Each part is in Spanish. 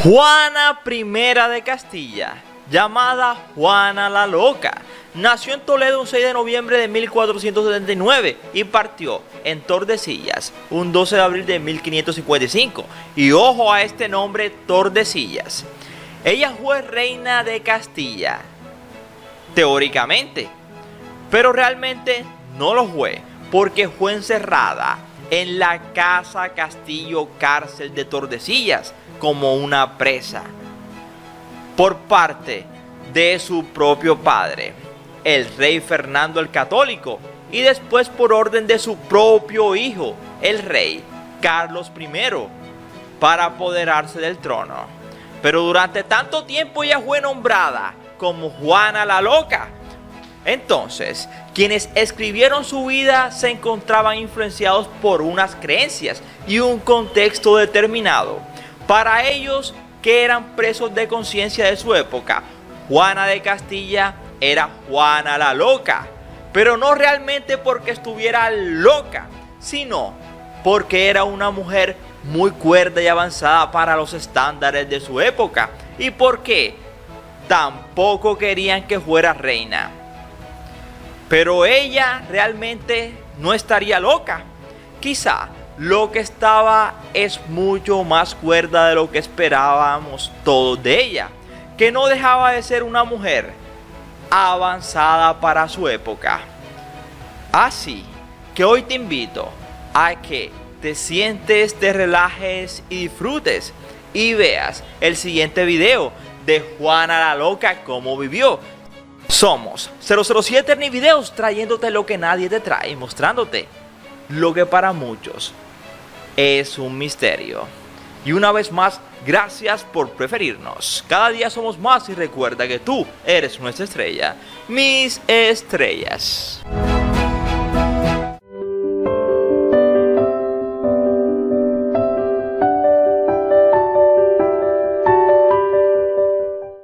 Juana I de Castilla, llamada Juana la Loca, nació en Toledo un 6 de noviembre de 1479 y partió en Tordesillas un 12 de abril de 1555. Y ojo a este nombre, Tordesillas. Ella fue reina de Castilla, teóricamente, pero realmente no lo fue, porque fue encerrada en la Casa Castillo Cárcel de Tordesillas como una presa por parte de su propio padre, el rey Fernando el Católico, y después por orden de su propio hijo, el rey Carlos I, para apoderarse del trono. Pero durante tanto tiempo ella fue nombrada como Juana la Loca. Entonces, quienes escribieron su vida se encontraban influenciados por unas creencias y un contexto determinado. Para ellos, que eran presos de conciencia de su época, Juana de Castilla era Juana la Loca, pero no realmente porque estuviera loca, sino porque era una mujer muy cuerda y avanzada para los estándares de su época, y porque tampoco querían que fuera reina. Pero ella realmente no estaría loca. Quizá lo que estaba es mucho más cuerda de lo que esperábamos todos de ella, que no dejaba de ser una mujer avanzada para su época. Así que hoy te invito a que te sientes, te relajes y disfrutes y veas el siguiente video de Juana la Loca, cómo vivió. Somos 007 Ernie Videos, trayéndote lo que nadie te trae, mostrándote lo que para muchos es un misterio. Y una vez más, gracias por preferirnos. Cada día somos más y recuerda que tú eres nuestra estrella, mis estrellas.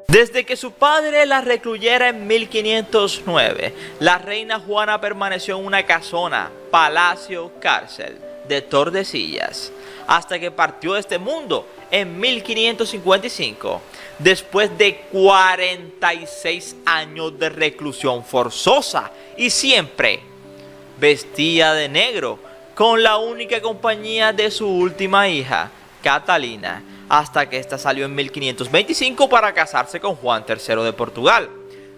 Desde que su padre la recluyera en 1509, la reina Juana permaneció en una casona, palacio, cárcel de Tordesillas, hasta que partió de este mundo en 1555, después de 46 años de reclusión forzosa, y siempre vestía de negro, con la única compañía de su última hija, Catalina, hasta que ésta salió en 1525 para casarse con Juan III de Portugal.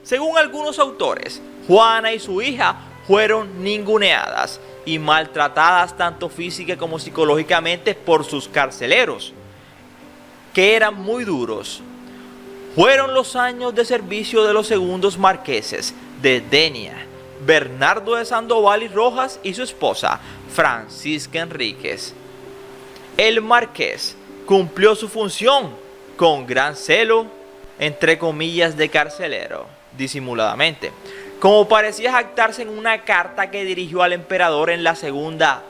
Según algunos autores, Juana y su hija fueron ninguneadas y maltratadas tanto física como psicológicamente por sus carceleros, que eran muy duros. Fueron los años de servicio de los segundos marqueses de Denia, Bernardo de Sandoval y Rojas, y su esposa, Francisca Enríquez. El marqués cumplió su función con gran celo, entre comillas, de carcelero, disimuladamente, como parecía jactarse en una carta que dirigió al emperador en la segunda,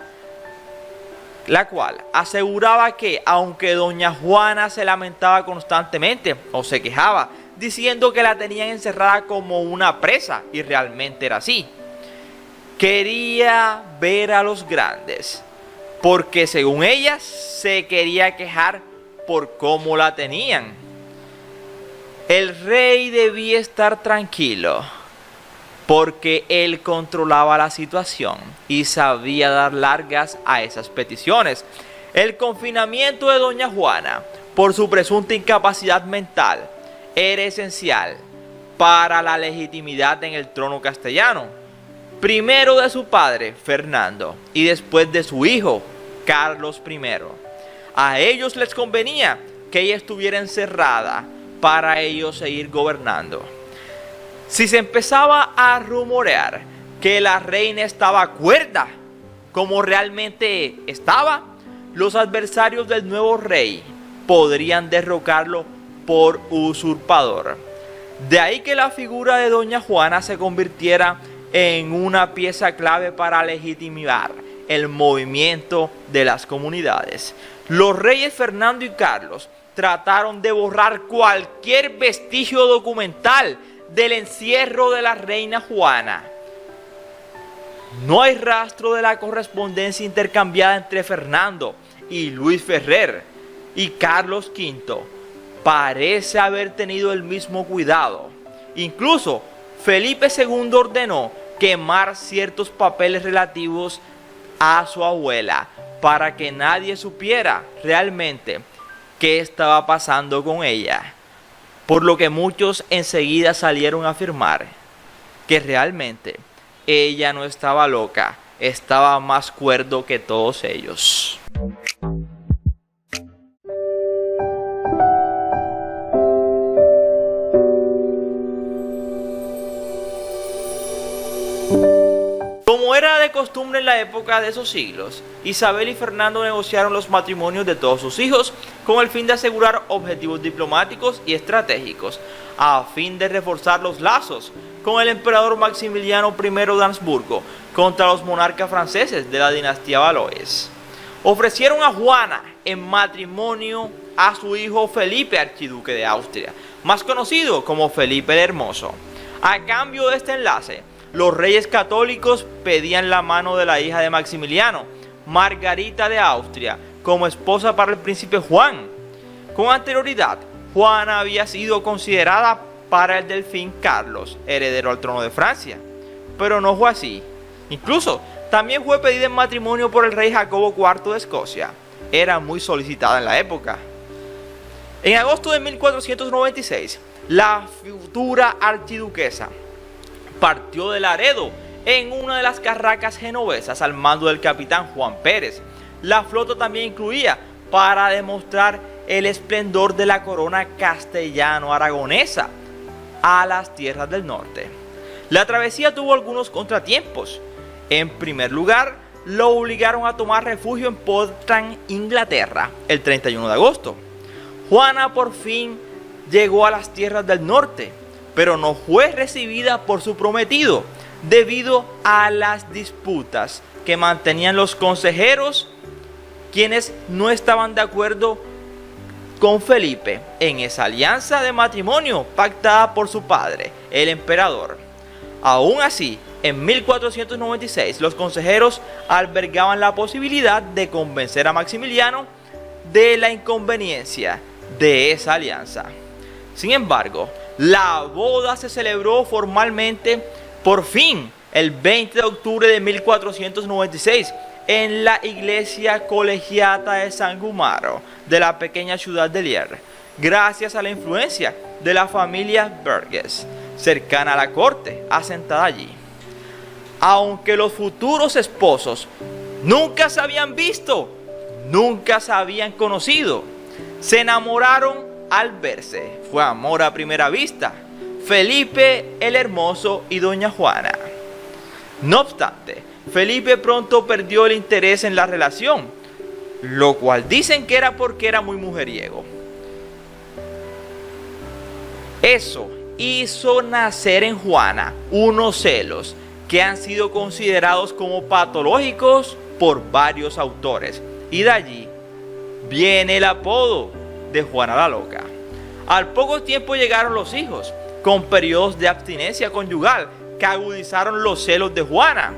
la cual aseguraba que, aunque doña Juana se lamentaba constantemente o se quejaba, diciendo que la tenían encerrada como una presa, y realmente era así, quería ver a los grandes, porque según ella se quería quejar por cómo la tenían. El rey debía estar tranquilo, porque él controlaba la situación y sabía dar largas a esas peticiones. El confinamiento de doña Juana, por su presunta incapacidad mental, era esencial para la legitimidad en el trono castellano, primero de su padre, Fernando, y después de su hijo, Carlos I. A ellos les convenía que ella estuviera encerrada para ellos seguir gobernando. Si se empezaba a rumorear que la reina estaba cuerda, como realmente estaba, los adversarios del nuevo rey podrían derrocarlo por usurpador. De ahí que la figura de doña Juana se convirtiera en una pieza clave para legitimar el movimiento de las comunidades. Los reyes Fernando y Carlos trataron de borrar cualquier vestigio documental del encierro de la reina Juana. No hay rastro de la correspondencia intercambiada entre Fernando y Luis Ferrer y Carlos V parece haber tenido el mismo cuidado. Incluso Felipe II ordenó quemar ciertos papeles relativos a su abuela para que nadie supiera realmente qué estaba pasando con ella. Por lo que muchos enseguida salieron a afirmar que realmente ella no estaba loca, estaba más cuerdo que todos ellos. Como era de costumbre en la época de esos siglos, Isabel y Fernando negociaron los matrimonios de todos sus hijos con el fin de asegurar objetivos diplomáticos y estratégicos, a fin de reforzar los lazos con el emperador Maximiliano I de Habsburgo contra los monarcas franceses de la dinastía Valois. Ofrecieron a Juana en matrimonio a su hijo Felipe, archiduque de Austria, más conocido como Felipe el Hermoso. A cambio de este enlace, los reyes católicos pedían la mano de la hija de Maximiliano, Margarita de Austria, como esposa para el príncipe Juan. Con anterioridad, Juana había sido considerada para el delfín Carlos, heredero al trono de Francia, pero no fue así. Incluso, también fue pedida en matrimonio por el rey Jacobo IV de Escocia. Era muy solicitada en la época. En agosto de 1496, la futura archiduquesa partió de Laredo en una de las carracas genovesas al mando del capitán Juan Pérez. La flota también incluía, para demostrar el esplendor de la corona castellano-aragonesa, a las tierras del norte. La travesía tuvo algunos contratiempos. En primer lugar, lo obligaron a tomar refugio en Portland, Inglaterra, el 31 de agosto. Juana por fin llegó a las tierras del norte, pero no fue recibida por su prometido debido a las disputas que mantenían los consejeros, quienes no estaban de acuerdo con Felipe en esa alianza de matrimonio pactada por su padre, el emperador. Aún así, en 1496 los consejeros albergaban la posibilidad de convencer a Maximiliano de la inconveniencia de esa alianza. Sin embargo, la boda se celebró formalmente por fin el 20 de octubre de 1496 en la iglesia colegiata de San Gumaro de la pequeña ciudad de Lier, gracias a la influencia de la familia Burgess, cercana a la corte, asentada allí. Aunque los futuros esposos nunca se habían visto, nunca se habían conocido, se enamoraron al verse. Fue amor a primera vista, Felipe el Hermoso y doña Juana. No obstante, Felipe pronto perdió el interés en la relación, lo cual dicen que era porque era muy mujeriego. Eso hizo nacer en Juana unos celos que han sido considerados como patológicos por varios autores, y de allí viene el apodo de Juana la Loca. Al poco tiempo llegaron los hijos, con periodos de abstinencia conyugal que agudizaron los celos de Juana.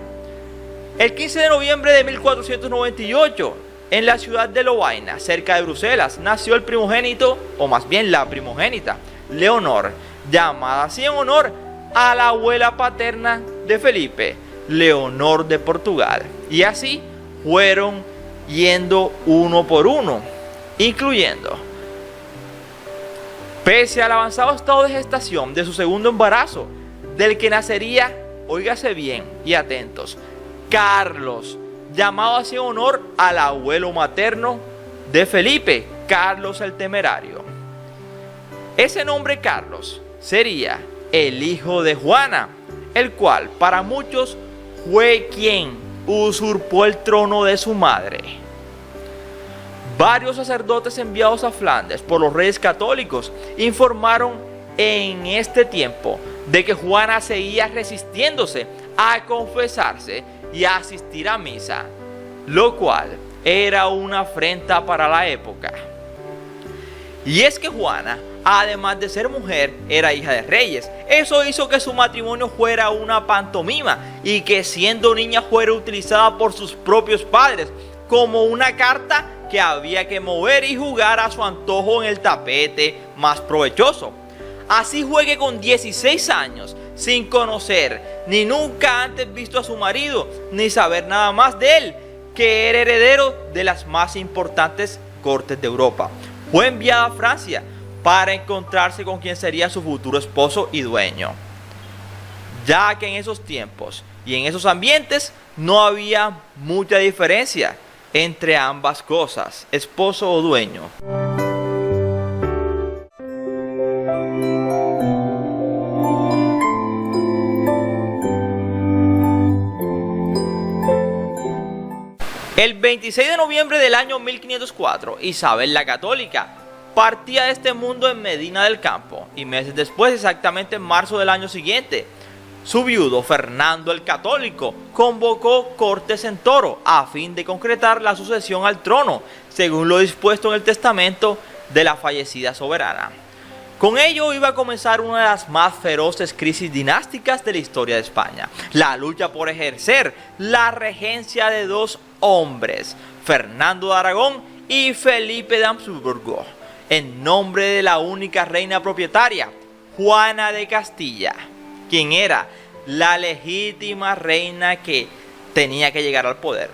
El 15 de noviembre de 1498, en la ciudad de Lovaina, cerca de Bruselas, nació el primogénito, o más bien la primogénita, Leonor, llamada así en honor a la abuela paterna de Felipe, Leonor de Portugal. Y así fueron yendo uno por uno, incluyendo, pese al avanzado estado de gestación de su segundo embarazo, del que nacería, óigase bien y atentos, Carlos, llamado así en honor al abuelo materno de Felipe, Carlos el Temerario. Ese nombre Carlos sería el hijo de Juana, el cual para muchos fue quien usurpó el trono de su madre. Varios sacerdotes enviados a Flandes por los reyes católicos informaron en este tiempo de que Juana seguía resistiéndose a confesarse y a asistir a misa, lo cual era una afrenta para la época. Y es que Juana, además de ser mujer, era hija de reyes. Eso hizo que su matrimonio fuera una pantomima y que siendo niña fuera utilizada por sus propios padres como una carta que había que mover y jugar a su antojo en el tapete más provechoso. Así fue que con 16 años, sin conocer ni nunca antes visto a su marido, ni saber nada más de él, que era heredero de las más importantes cortes de Europa, fue enviado a Francia para encontrarse con quien sería su futuro esposo y dueño. Ya que en esos tiempos y en esos ambientes no había mucha diferencia entre ambas cosas, esposo o dueño. El 26 de noviembre del año 1504, Isabel la Católica partía de este mundo en Medina del Campo, y meses después, exactamente en marzo del año siguiente, su viudo Fernando el Católico convocó cortes en Toro a fin de concretar la sucesión al trono, según lo dispuesto en el testamento de la fallecida soberana. Con ello iba a comenzar una de las más feroces crisis dinásticas de la historia de España, la lucha por ejercer la regencia de dos hombres, Fernando de Aragón y Felipe de Habsburgo, en nombre de la única reina propietaria, Juana de Castilla, quien era la legítima reina que tenía que llegar al poder.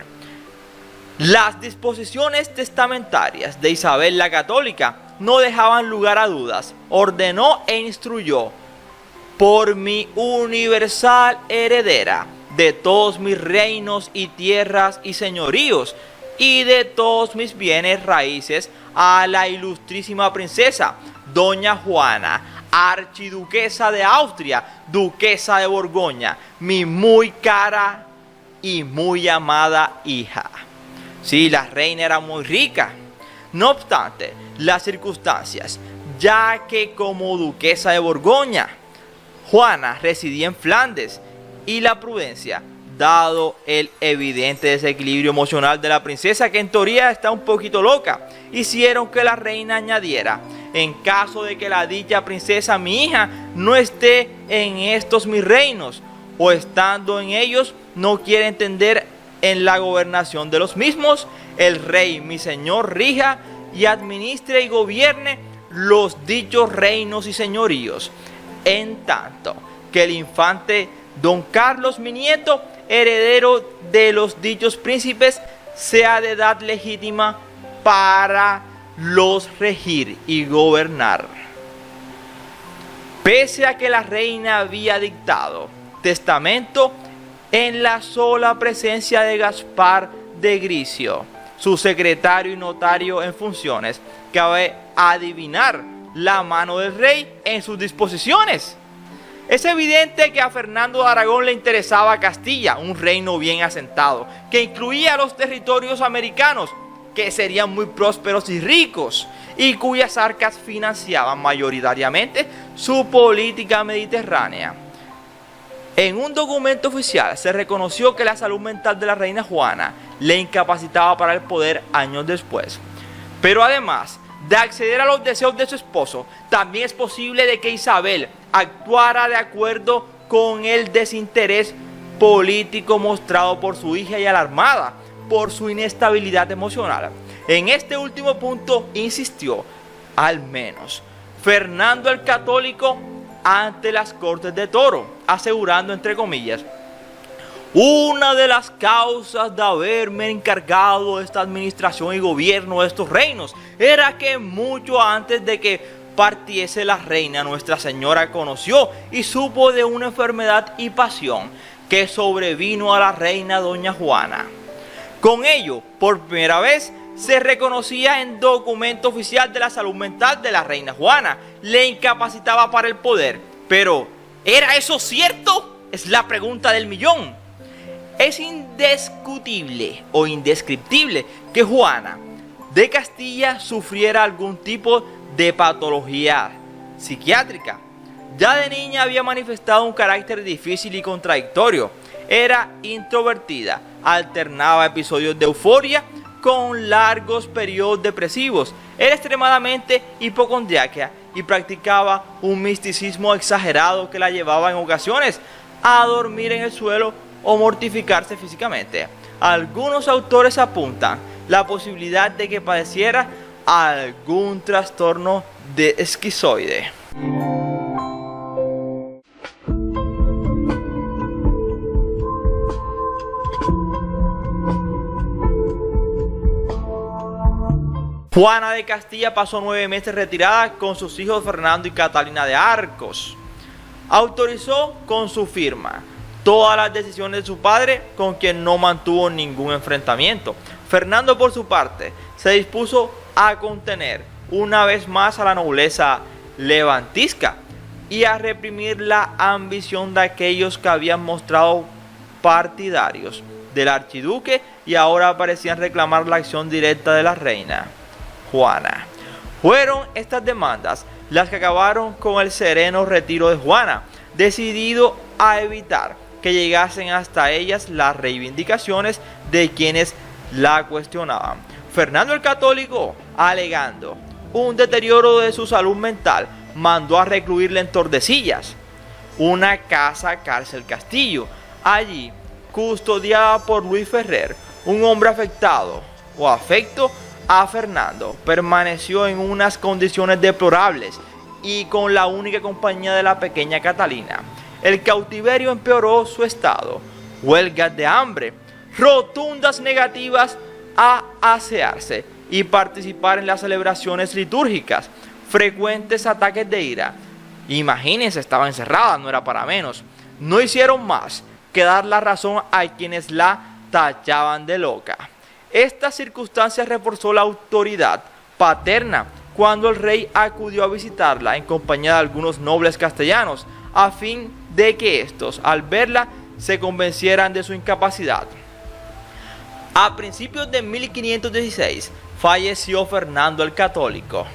Las disposiciones testamentarias de Isabel la Católica no dejaban lugar a dudas. Ordenó e instruyó: por mi universal heredera de todos mis reinos y tierras y señoríos, y de todos mis bienes raíces, a la ilustrísima princesa doña Juana, archiduquesa de Austria, duquesa de Borgoña, mi muy cara y muy amada hija. Sí, la reina era muy rica. No obstante las circunstancias, ya que como duquesa de Borgoña, Juana residía en Flandes, y la prudencia, dado el evidente desequilibrio emocional de la princesa, que en teoría está un poquito loca, hicieron que la reina añadiera: en caso de que la dicha princesa, mi hija, no esté en estos mis reinos, o estando en ellos no quiere entender en la gobernación de los mismos, el rey mi señor rija y administre y gobierne los dichos reinos y señoríos, en tanto que el infante don Carlos mi nieto, heredero de los dichos príncipes, sea de edad legítima para los regir y gobernar. Pese a que la reina había dictado testamento en la sola presencia de Gaspar de Gricio, su secretario y notario en funciones, cabe adivinar la mano del rey en sus disposiciones. Es evidente que a Fernando de Aragón le interesaba Castilla, un reino bien asentado, que incluía los territorios americanos, que serían muy prósperos y ricos, y cuyas arcas financiaban mayoritariamente su política mediterránea. En un documento oficial se reconoció que la salud mental de la reina Juana le incapacitaba para el poder años después. Pero además de acceder a los deseos de su esposo, también es posible de que Isabel actuara de acuerdo con el desinterés político mostrado por su hija y alarmada por su inestabilidad emocional. En este último punto insistió, al menos, Fernando el Católico ante las Cortes de Toro, asegurando, entre comillas: una de las causas de haberme encargado de esta administración y gobierno de estos reinos era que mucho antes de que partiese la reina, Nuestra Señora conoció y supo de una enfermedad y pasión que sobrevino a la reina doña Juana. Con ello, por primera vez, se reconocía en documento oficial de la salud mental de la reina Juana. Le incapacitaba para el poder. Pero, ¿era eso cierto? Es la pregunta del millón. Es indiscutible o indescriptible que Juana de Castilla sufriera algún tipo de patología psiquiátrica. Ya de niña había manifestado un carácter difícil y contradictorio. Era introvertida, alternaba episodios de euforia con largos periodos depresivos. Era extremadamente hipocondríaca y practicaba un misticismo exagerado que la llevaba en ocasiones a dormir en el suelo o mortificarse físicamente. Algunos autores apuntan la posibilidad de que padeciera algún trastorno de esquizoide. Juana de Castilla pasó 9 meses retirada con sus hijos Fernando y Catalina de Arcos. Autorizó con su firma todas las decisiones de su padre, con quien no mantuvo ningún enfrentamiento. Fernando, por su parte, se dispuso a contener una vez más a la nobleza levantisca y a reprimir la ambición de aquellos que habían mostrado partidarios del archiduque y ahora parecían reclamar la acción directa de la reina Juana. Fueron estas demandas las que acabaron con el sereno retiro de Juana, decidido a evitar que llegasen hasta ellas las reivindicaciones de quienes la cuestionaban. Fernando el Católico, alegando un deterioro de su salud mental, mandó a recluirla en Tordesillas, una casa cárcel castillo. Allí, custodiada por Luis Ferrer, un hombre afectado o afecto a Fernando, permaneció en unas condiciones deplorables y con la única compañía de la pequeña Catalina. El cautiverio empeoró su estado, huelgas de hambre, rotundas negativas a asearse y participar en las celebraciones litúrgicas, frecuentes ataques de ira. Imagínense, estaba encerrada, no era para menos. No hicieron más que dar la razón a quienes la tachaban de loca. Esta circunstancia reforzó la autoridad paterna cuando el rey acudió a visitarla en compañía de algunos nobles castellanos, a fin de que estos, al verla, se convencieran de su incapacidad. A principios de 1516 falleció Fernando el Católico.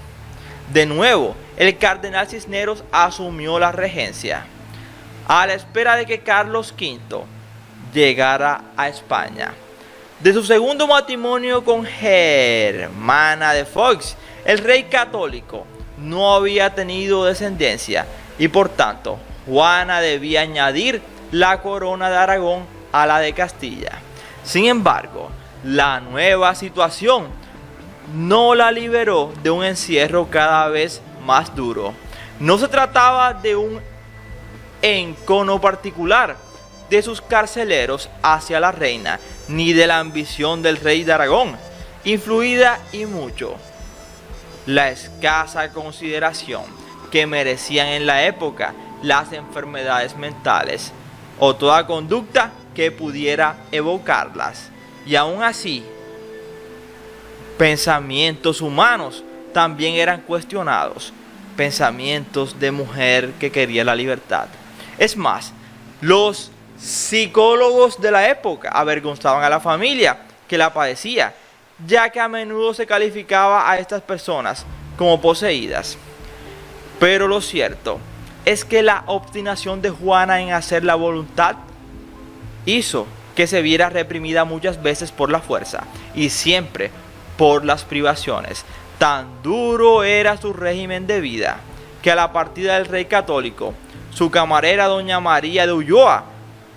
De nuevo, el cardenal Cisneros asumió la regencia, a la espera de que Carlos V llegara a España. De su segundo matrimonio con Germana de Foix, el rey católico no había tenido descendencia y por tanto Juana debía añadir la corona de Aragón a la de Castilla. Sin embargo, la nueva situación no la liberó de un encierro cada vez más duro. No se trataba de un encono particular de sus carceleros hacia la reina, ni de la ambición del rey de Aragón, influida y mucho la escasa consideración que merecían en la época las enfermedades mentales o toda conducta que pudiera evocarlas. Y aún así, pensamientos humanos también eran cuestionados, pensamientos de mujer que quería la libertad. Es más, los psicólogos de la época avergonzaban a la familia que la padecía, ya que a menudo se calificaba a estas personas como poseídas. Pero lo cierto es que la obstinación de Juana en hacer la voluntad hizo que se viera reprimida muchas veces por la fuerza y siempre por las privaciones. Tan duro era su régimen de vida que a la partida del rey católico, su camarera doña María de Ulloa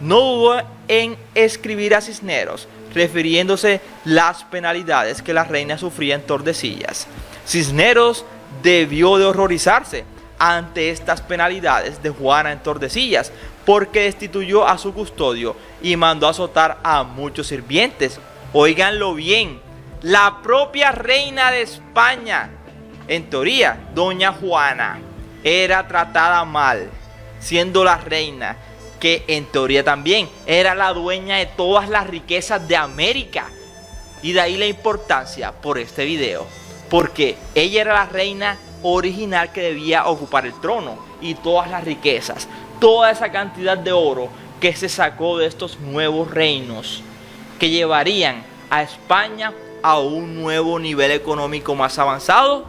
no dudó en escribir a Cisneros, refiriéndose las penalidades que la reina sufría en Tordesillas. Cisneros debió de horrorizarse ante estas penalidades de Juana en Tordesillas, porque destituyó a su custodio y mandó azotar a muchos sirvientes. Óiganlo bien, la propia reina de España, en teoría, doña Juana, era tratada mal, siendo la reina, que en teoría también era la dueña de todas las riquezas de América. Y de ahí la importancia por este video, porque ella era la reina original que debía ocupar el trono y todas las riquezas, toda esa cantidad de oro que se sacó de estos nuevos reinos que llevarían a España a un nuevo nivel económico más avanzado,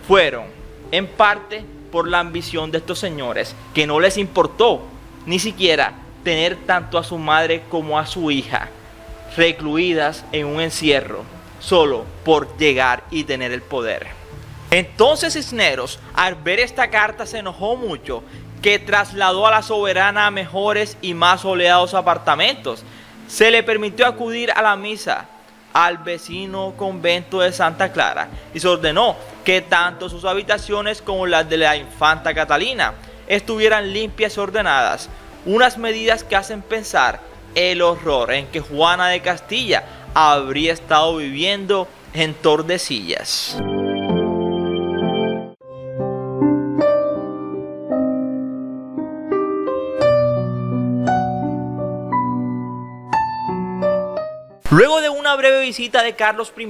fueron en parte por la ambición de estos señores, que no les importó ni siquiera tener tanto a su madre como a su hija recluidas en un encierro solo por llegar y tener el poder. Entonces Cisneros, al ver esta carta, se enojó mucho, que trasladó a la soberana a mejores y más soleados apartamentos. Se le permitió acudir a la misa al vecino convento de Santa Clara y se ordenó que tanto sus habitaciones como las de la infanta Catalina estuvieran limpias y ordenadas, unas medidas que hacen pensar el horror en que Juana de Castilla habría estado viviendo en Tordesillas. Luego de una breve visita de Carlos I,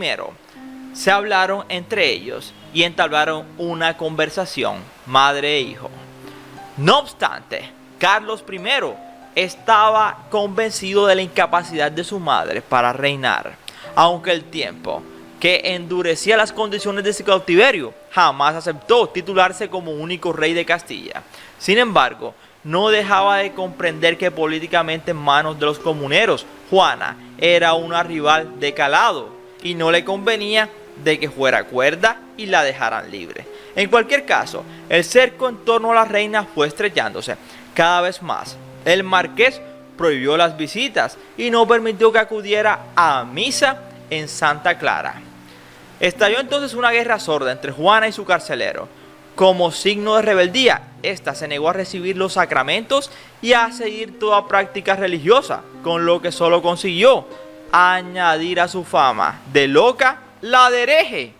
se hablaron entre ellos y entablaron una conversación, madre e hijo. No obstante, Carlos I estaba convencido de la incapacidad de su madre para reinar, aunque el tiempo que endurecía las condiciones de su cautiverio jamás aceptó titularse como único rey de Castilla. Sin embargo, no dejaba de comprender que políticamente en manos de los comuneros, Juana era una rival de calado y no le convenía de que fuera cuerda y la dejaran libre. En cualquier caso, el cerco en torno a la reina fue estrellándose cada vez más. El marqués prohibió las visitas y no permitió que acudiera a misa en Santa Clara. Estalló entonces una guerra sorda entre Juana y su carcelero. Como signo de rebeldía, ésta se negó a recibir los sacramentos y a seguir toda práctica religiosa, con lo que solo consiguió añadir a su fama de loca la de hereje.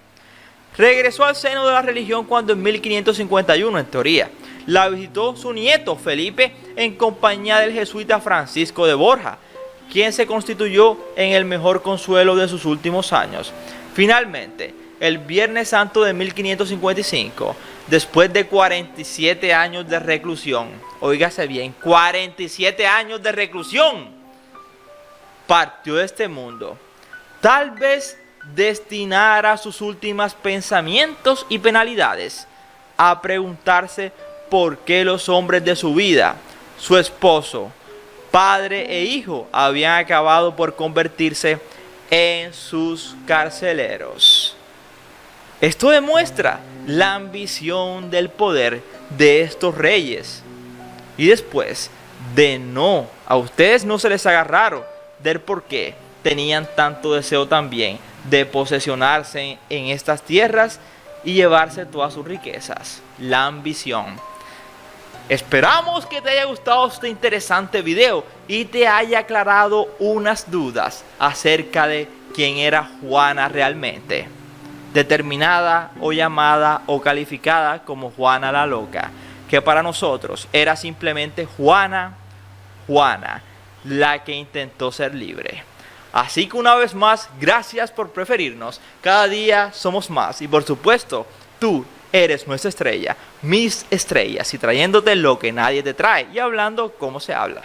Regresó al seno de la religión cuando en 1551, en teoría, la visitó su nieto Felipe en compañía del jesuita Francisco de Borja, quien se constituyó en el mejor consuelo de sus últimos años. Finalmente, el Viernes Santo de 1555, después de 47 años de reclusión, óigase bien, 47 años de reclusión, partió de este mundo. Tal vez destinara sus últimos pensamientos y penalidades a preguntarse por qué los hombres de su vida, su esposo, padre e hijo, habían acabado por convertirse en sus carceleros. Esto demuestra la ambición del poder de estos reyes. Y después a ustedes no se les haga raro del por qué tenían tanto deseo también de posesionarse en estas tierras y llevarse todas sus riquezas. La ambición. Esperamos que te haya gustado este interesante video y te haya aclarado unas dudas acerca de quién era Juana realmente, determinada o llamada o calificada como Juana la Loca, que para nosotros era simplemente Juana, la que intentó ser libre. Así que una vez más, gracias por preferirnos. Cada día somos más y por supuesto, tú eres nuestra estrella, mis estrellas, y trayéndote lo que nadie te trae y hablando como se habla.